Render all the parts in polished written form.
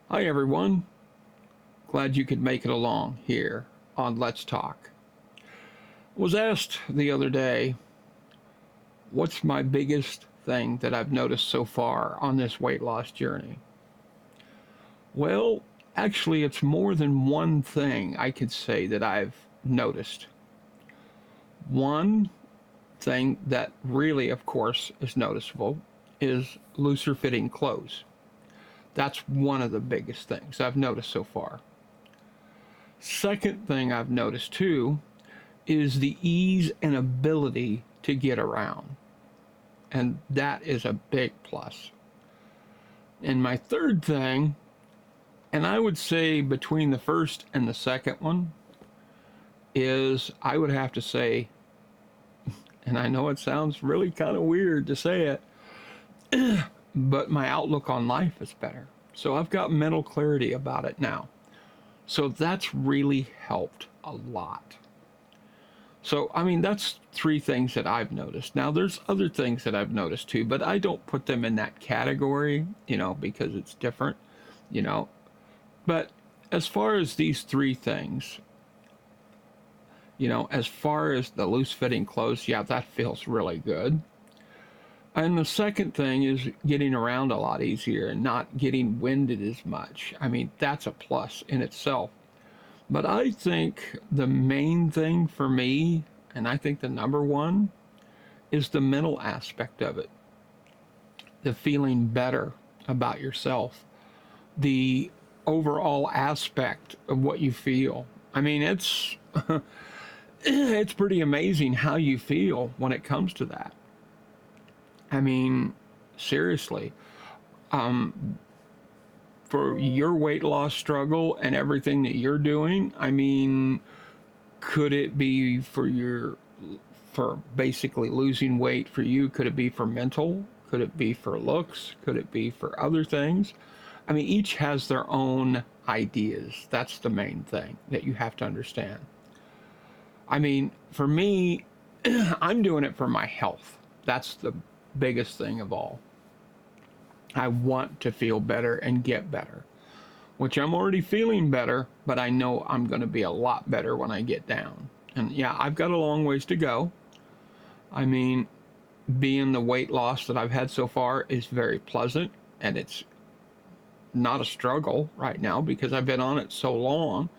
Hi, everyone. Glad you could make it along here on Let's Talk. Was asked the other day, what's my biggest thing that I've noticed so far on this weight loss journey? Well, actually, it's more than one thing I could say that I've noticed. One thing that really, of course, is noticeable is looser fitting clothes. That's one of the biggest things I've noticed so far. Second thing I've noticed too is the ease and ability to get around. And that is a big plus. And my third thing, and I would say between the first and the second one, is I would have to say, and I know it sounds really kind of weird to say it, but my outlook on life is better. So I've got mental clarity about it now. So that's really helped a lot. So, I mean, that's three things that I've noticed. Now, there's other things that I've noticed too, but I don't put them in that category, because it's different, you know. But as far as these three things, as far as the loose fitting clothes, yeah, that feels really good. And the second thing is getting around a lot easier and not getting winded as much. I mean, that's a plus in itself. But I think the main thing for me, and I think the number one, is the mental aspect of it. The feeling better about yourself. The overall aspect of what you feel. I mean, it's pretty amazing how you feel when it comes to that. I mean, seriously, um, for your weight loss struggle and everything that you're doing, I mean, could it be for basically losing weight for you? Could it be for mental? Could it be for looks? Could it be for other things? I mean, each has their own ideas. That's the main thing that you have to understand. I mean, for me, I'm doing it for my health. That's the biggest thing of all. I want to feel better and get better, which I'm already feeling better, but I know I'm going to be a lot better when I get down. And yeah, I've got a long ways to go. I mean, being the weight loss that I've had so far is very pleasant, and it's not a struggle right now because I've been on it so long.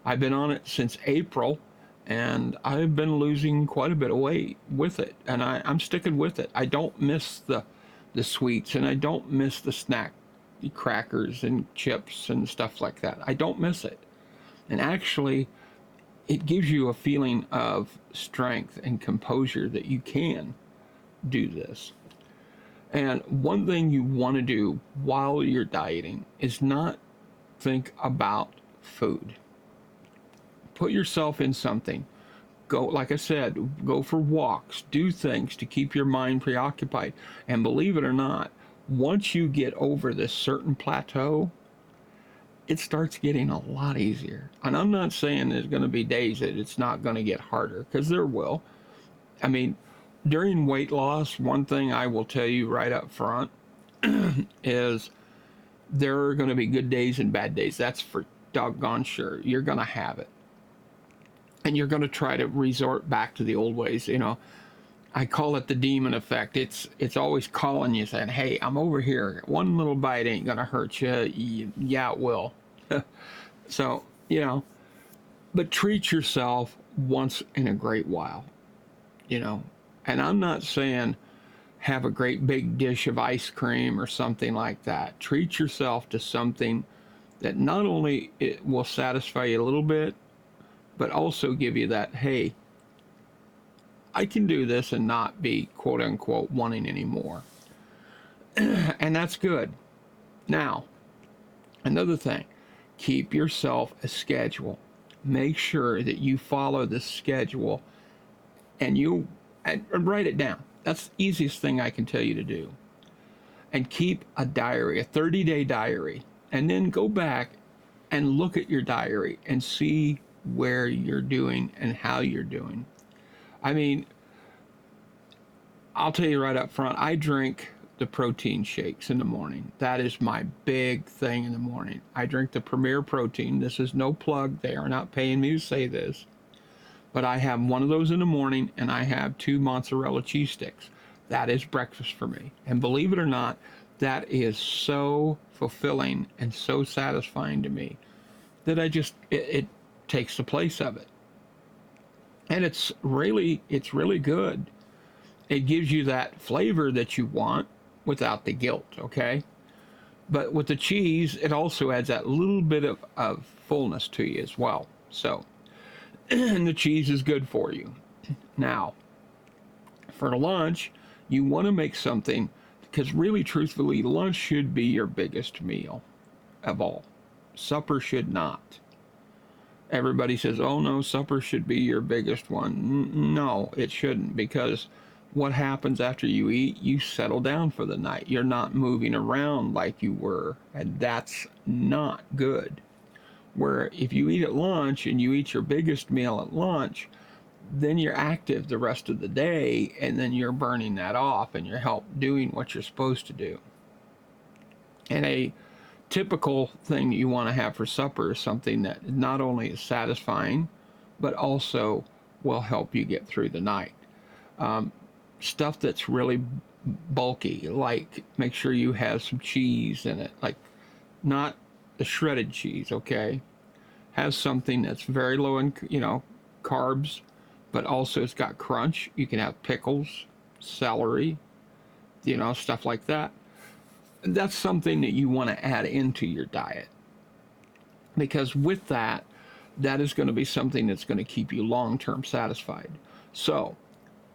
I've been on it since April, and I've been losing quite a bit of weight with it, and I'm sticking with it. I don't miss the sweets, and I don't miss the snack crackers and chips and stuff like that. I don't miss it. And actually, it gives you a feeling of strength and composure that you can do this. And one thing you want to do while you're dieting is not think about food. Put yourself in something. Go, like I said, go for walks, do things to keep your mind preoccupied. And believe it or not, once you get over this certain plateau, it starts getting a lot easier. And I'm not saying there's going to be days that it's not going to get harder, because there will. I mean, during weight loss, one thing I will tell you right up front is there are going to be good days and bad days. That's for doggone sure. You're going to have it. And you're going to try to resort back to the old ways. I call it the demon effect. It's always calling you, saying, "Hey, I'm over here. One little bite ain't gonna hurt you. Yeah, it will." So but treat yourself once in a great while. You know, and I'm not saying have a great big dish of ice cream or something like that. Treat yourself to something that not only it will satisfy you a little bit, but also give you that, hey, I can do this and not be quote unquote wanting anymore. And that's good. Now, another thing, keep yourself a schedule. Make sure that you follow the schedule and and write it down. That's the easiest thing I can tell you to do. And keep a diary, a 30-day diary. And then go back and look at your diary and see where you're doing and how you're doing. I mean, I'll tell you right up front, I drink the protein shakes in the morning. That is my big thing in the morning. I drink the Premier Protein. This is no plug. They are not paying me to say this. But I have one of those in the morning, and I have 2 mozzarella cheese sticks. That is breakfast for me. And believe it or not, that is so fulfilling and so satisfying to me that it takes the place of it. And it's really good. It gives you that flavor that you want without the guilt, okay? But with the cheese, it also adds that little bit of fullness to you as well. So, and the cheese is good for you. Now, for lunch, you want to make something, because really, truthfully, lunch should be your biggest meal of all. Supper should not. Everybody says, oh no, supper should be your biggest one. No, it shouldn't, because what happens after you eat, you settle down for the night. You're not moving around like you were, and that's not good. Where if you eat at lunch and you eat your biggest meal at lunch, then you're active the rest of the day, and then you're burning that off and you're doing what you're supposed to do. And a typical thing that you want to have for supper is something that not only is satisfying, but also will help you get through the night. Stuff that's really bulky, like make sure you have some cheese in it, like not the shredded cheese, okay? Have something that's very low in, carbs, but also it's got crunch. You can have pickles, celery, stuff like that. That's something that you want to add into your diet, because with that is going to be something that's going to keep you long-term satisfied. So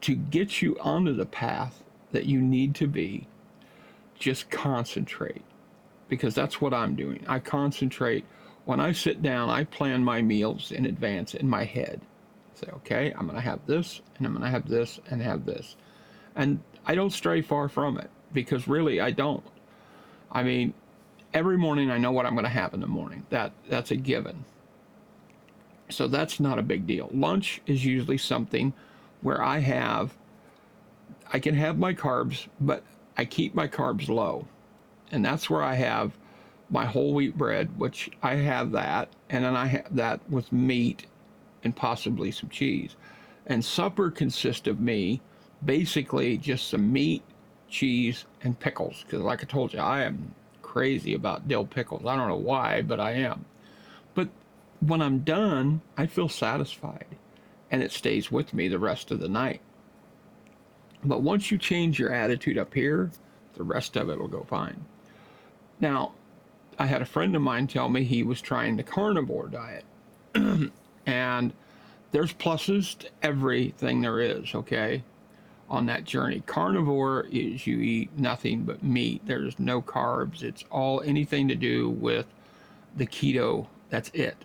to get you onto the path that you need to be, just concentrate, because that's what I'm doing. I concentrate. When I sit down, I plan my meals in advance in my head. Say, okay, I'm going to have this, and I'm going to have this, and have this. And I don't stray far from it, because really I don't. I mean, every morning I know what I'm going to have in the morning. That's a given. So that's not a big deal. Lunch is usually something where I can have my carbs, but I keep my carbs low. And that's where I have my whole wheat bread, which I have that, and then I have that with meat and possibly some cheese. And supper consists of me basically just some meat, cheese, and pickles, because like I told you, I am crazy about dill pickles. I don't know why, but I am. But when I'm done, I feel satisfied, and it stays with me the rest of the night. But once you change your attitude up here, the rest of it will go fine. Now, I had a friend of mine tell me he was trying the carnivore diet. And there's pluses to everything there is, okay, on that journey. Carnivore is you eat nothing but meat. There's no carbs. It's all anything to do with the keto. That's it.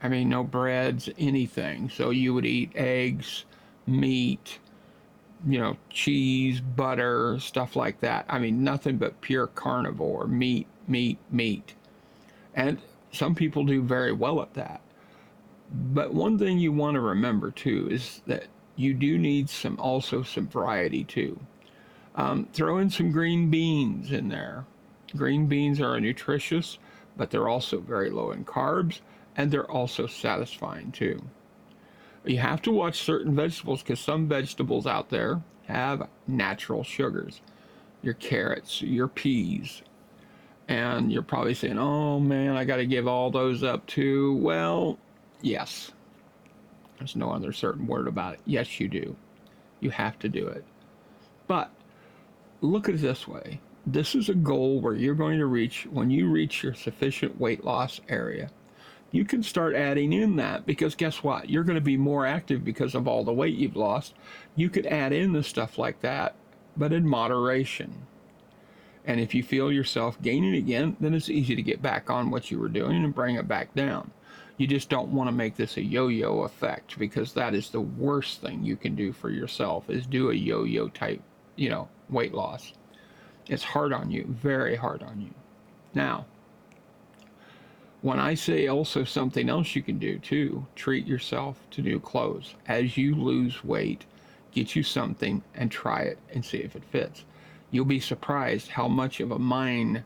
I mean, no breads, anything. So you would eat eggs, meat, cheese, butter, stuff like that. I mean, nothing but pure carnivore, meat. And some people do very well at that. But one thing you want to remember too is that you do need some variety too. Throw in some green beans in there. Green beans are nutritious, but they're also very low in carbs, and they're also satisfying too. You have to watch certain vegetables, because some vegetables out there have natural sugars. Your carrots, your peas. And you're probably saying, oh man, I got to give all those up too. Well, yes. There's no other certain word about it. Yes, you do. You have to do it. But look at it this way. This is a goal where you're going to reach, when you reach your sufficient weight loss area, you can start adding in that, because guess what? You're going to be more active because of all the weight you've lost. You could add in the stuff like that, but in moderation. And if you feel yourself gaining again, then it's easy to get back on what you were doing and bring it back down. You just don't want to make this a yo-yo effect, because that is the worst thing you can do for yourself, is do a yo-yo type, weight loss. It's hard on you, very hard on you. Now, when I say also something else you can do too, treat yourself to new clothes. As you lose weight, get you something and try it and see if it fits. You'll be surprised how much of a mind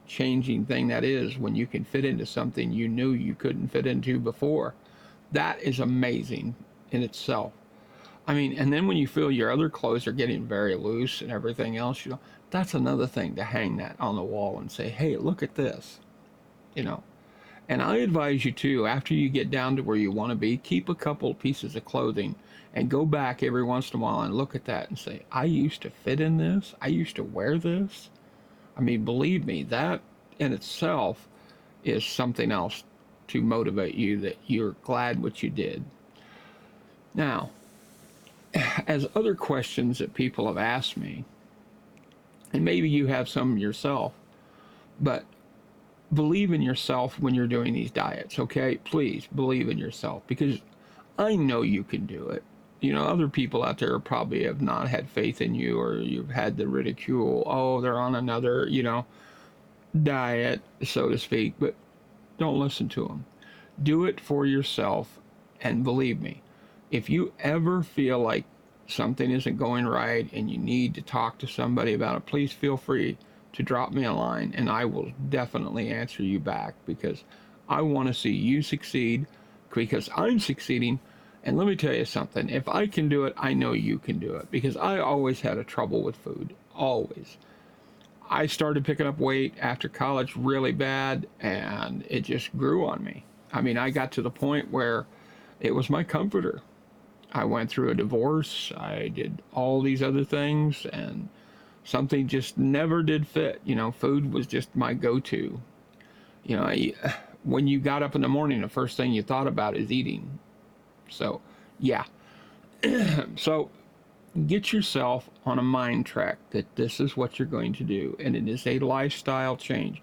changing thing that is when you can fit into something you knew you couldn't fit into before. That is amazing in itself. I mean, and then when you feel your other clothes are getting very loose and everything else, that's another thing to hang that on the wall and say, hey, look at this, you know. And I advise you too, after you get down to where you want to be, keep a couple pieces of clothing and go back every once in a while and look at that and say, I used to fit in this. I used to wear this. I mean, believe me, that in itself is something else to motivate you that you're glad what you did. Now, as other questions that people have asked me, and maybe you have some yourself, but believe in yourself when you're doing these diets, okay? Please believe in yourself, because I know you can do it. Other people out there probably have not had faith in you, or you've had the ridicule, oh, they're on another, diet, so to speak, but don't listen to them. Do it for yourself, and believe me, if you ever feel like something isn't going right and you need to talk to somebody about it, please feel free to drop me a line, and I will definitely answer you back, because I want to see you succeed, because I'm succeeding. And let me tell you something, if I can do it, I know you can do it, because I always had a trouble with food, always. I started picking up weight after college really bad, and it just grew on me. I mean, I got to the point where it was my comforter. I went through a divorce, I did all these other things, and something just never did fit. Food was just my go-to. When you got up in the morning, the first thing you thought about is eating. So, yeah. So, get yourself on a mind track that this is what you're going to do, and it is a lifestyle change.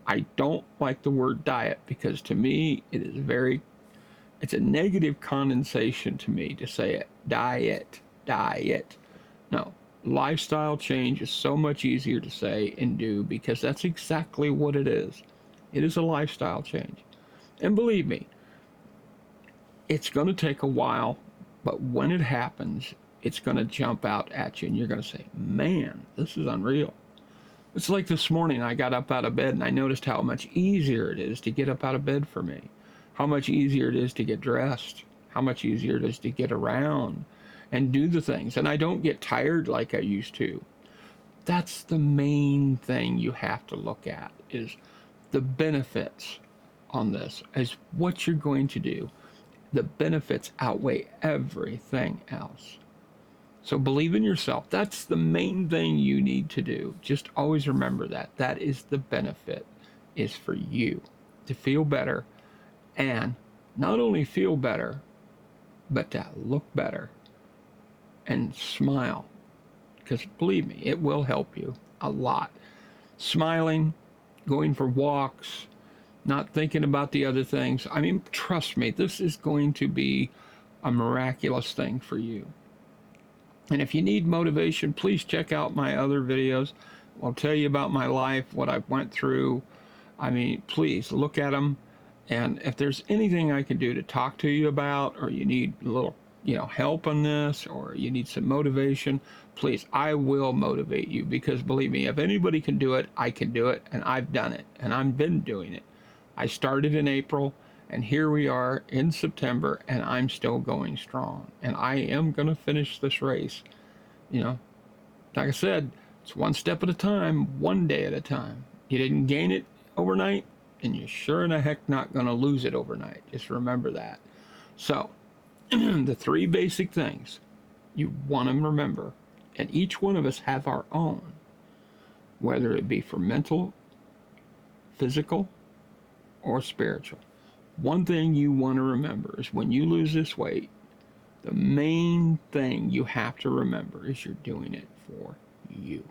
I don't like the word diet, because to me, it's a negative connotation to me to say it. Diet. No. Lifestyle change is so much easier to say and do, because that's exactly what it is. It is a lifestyle change. And believe me, it's going to take a while, but when it happens, it's going to jump out at you, and you're going to say, man, this is unreal. It's like this morning, I got up out of bed and I noticed how much easier it is to get up out of bed for me, how much easier it is to get dressed, how much easier it is to get around and do the things. And I don't get tired like I used to. That's the main thing you have to look at, is the benefits on this, is what you're going to do. The benefits outweigh everything else. So believe in yourself. That's the main thing you need to do. Just always remember that. That is the benefit, is for you to feel better, and not only feel better, but to look better and smile. Because believe me, it will help you a lot. Smiling, going for walks, not thinking about the other things. I mean, trust me, this is going to be a miraculous thing for you. And if you need motivation, please check out my other videos. I'll tell you about my life, what I went through. I mean, please look at them. And if there's anything I can do to talk to you about, or you need a little, help on this, or you need some motivation, please, I will motivate you, because believe me, if anybody can do it, I can do it, and I've done it, and I've been doing it. I started in April, and here we are in September, and I'm still going strong. And I am going to finish this race. Like I said, it's one step at a time, one day at a time. You didn't gain it overnight, and you're sure in the heck not going to lose it overnight. Just remember that. So, the three basic things you want to remember, and each one of us have our own, whether it be for mental, physical, or spiritual. One thing you want to remember is when you lose this weight, the main thing you have to remember is you're doing it for you.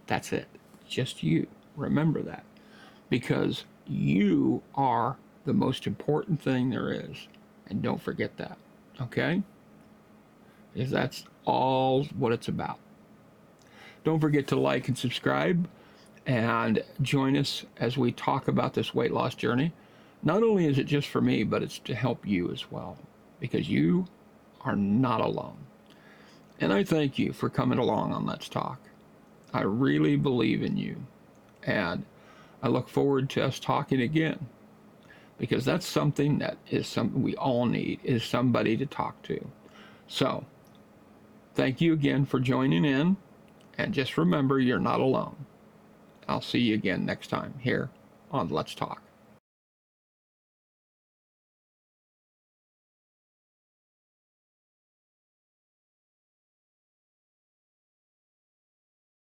That's it. Just you. Remember that. Because you are the most important thing there is. And don't forget that. Okay? Because that's all what it's about. Don't forget to like and subscribe, and join us as we talk about this weight loss journey. Not only is it just for me, but it's to help you as well, because you are not alone. And I thank you for coming along on Let's Talk. I really believe in you. And I look forward to us talking again, because that's something that is something we all need, is somebody to talk to. So, thank you again for joining in. And just remember, you're not alone. I'll see you again next time here on Let's Talk.